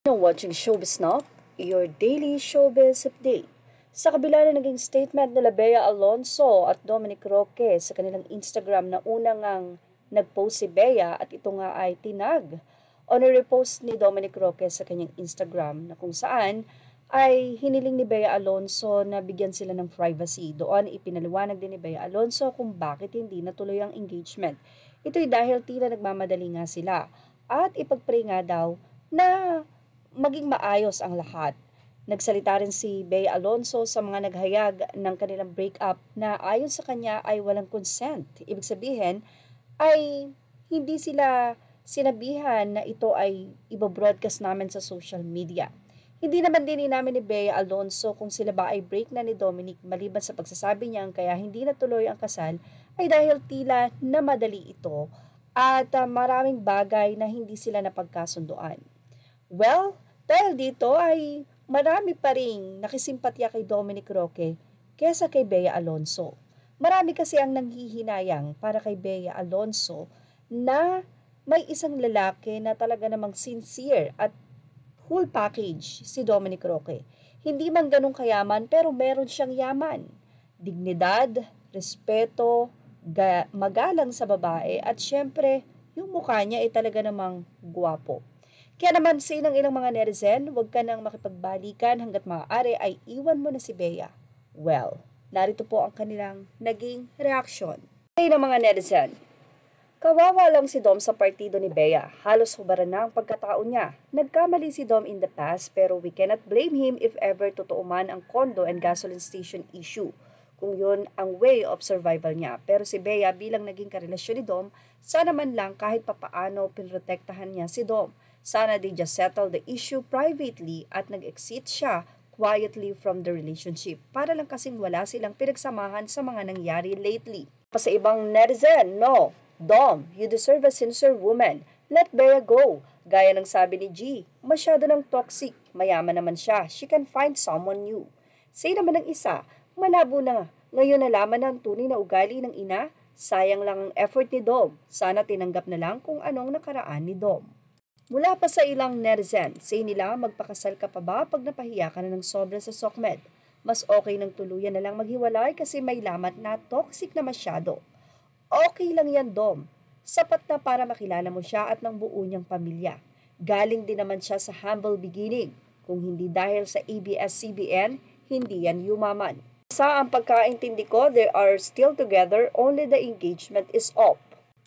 Watching Showbiz Now, your daily showbiz update. Sa kabila na naging statement nila Bea Alonso at Dominic Roque sa kanilang Instagram na unang ang nag-post si Bea at ito nga ay tinag o na-repost ni Dominic Roque sa kanyang Instagram na kung saan ay hiniling ni Bea Alonso na bigyan sila ng privacy. Doon ipinaliwanag din ni Bea Alonso kung bakit hindi natuloy ang engagement. Ito'y dahil tila nagmamadali nga sila at ipagpray nga daw na maging maayos ang lahat. Nagsalita rin si Bea Alonso sa mga naghayag ng kanilang breakup na ayon sa kanya ay walang consent. Ibig sabihin ay hindi sila sinabihan na ito ay ibabroadcast namin sa social media. Hindi naman din namin ni Bea Alonso kung sila ba ay break na ni Dominic maliban sa pagsasabi niyang kaya hindi natuloy ang kasal ay dahil tila na madali ito at maraming bagay na hindi sila napagkasunduan. Well, dahil dito ay marami pa rin nakisimpatya kay Dominic Roque kesa kay Bea Alonso. Marami kasi ang nanghihinayang para kay Bea Alonso na may isang lalaki na talaga namang sincere at full package si Dominic Roque. Hindi man ganun kayaman pero meron siyang yaman. Dignidad, respeto, magalang sa babae at syempre yung mukha niya ay talaga namang guwapo. Kaya naman sa ilang mga netizen, huwag ka nang makipagbalikan hanggat maaari ay iwan mo na si Bea. Well, narito po ang kanilang naging reaksyon. Ay ng mga netizen, kawawa lang si Dom sa partido ni Bea. Halos hubaran na ang pagkatao niya. Nagkamali si Dom in the past pero we cannot blame him if ever totoo man ang condo and gasoline station issue. Kung yun ang way of survival niya. Pero si Bea bilang naging karelasyon ni Dom, sana man lang kahit papaano pinrotektahan niya si Dom. Sana they just settle the issue privately at nag-exit siya quietly from the relationship para lang kasing wala silang pinagsamahan sa mga nangyari lately. Pa sa ibang netizen, no. Dom, you deserve a sincere woman. Let Bea go. Gaya ng sabi ni G, masyado ng toxic. Mayaman naman siya. She can find someone new. Say naman ng isa, malabo na. Ngayon nalaman ang tunay na ugali ng ina. Sayang lang ang effort ni Dom. Sana tinanggap na lang kung anong nakaraan ni Dom. Mula pa sa ilang netizen, say nila magpakasal ka pa ba pag napahiya ka na ng sobra sa SOCMED? Mas okay nang tuluyan na lang maghiwalay kasi may lamat na toxic na masyado. Okay lang yan, Dom. Sapat na para makilala mo siya at ng buo niyang pamilya. Galing din naman siya sa humble beginning. Kung hindi dahil sa ABS-CBN, hindi yan yumaman. Sa ang pagkaintindi ko, they are still together, only the engagement is off.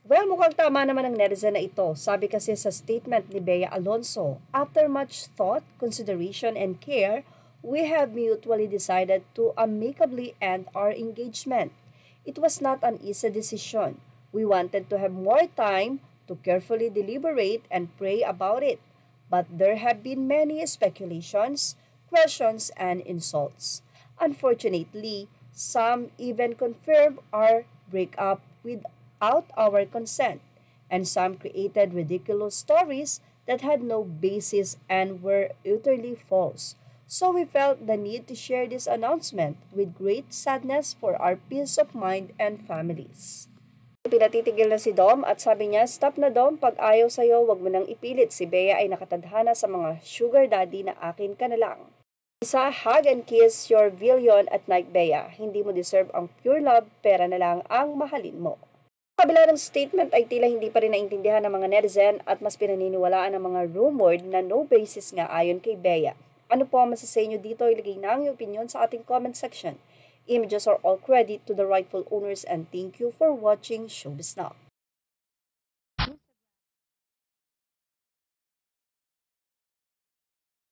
Well, mukhang tama naman ang netizen na ito. Sabi kasi sa statement ni Bea Alonso, after much thought, consideration, and care, we have mutually decided to amicably end our engagement. It was not an easy decision. We wanted to have more time to carefully deliberate and pray about it. But there have been many speculations, questions, and insults. Unfortunately, some even confirmed our breakup without our consent, and some created ridiculous stories that had no basis and were utterly false. So we felt the need to share this announcement with great sadness for our peace of mind and families. Pinatitigil na si Dom at sabi niya, stop na Dom, pag ayaw sa'yo, wag mo nang ipilit. Si Bea ay nakatadhana sa mga sugar daddy na akin ka na lang. Isa, hug and kiss your Villion at night, Bea. Hindi mo deserve ang pure love, pera na lang ang mahalin mo. Kabila ng statement ay tila hindi pa rin naintindihan ng mga netizen at mas pinaniniwalaan ng mga rumored na no basis nga ayon kay Bea. Ano po ang masasay nyo dito? Ilagay na ang iyong opinion sa ating comment section. Images are all credit to the rightful owners and thank you for watching Showbiz Now.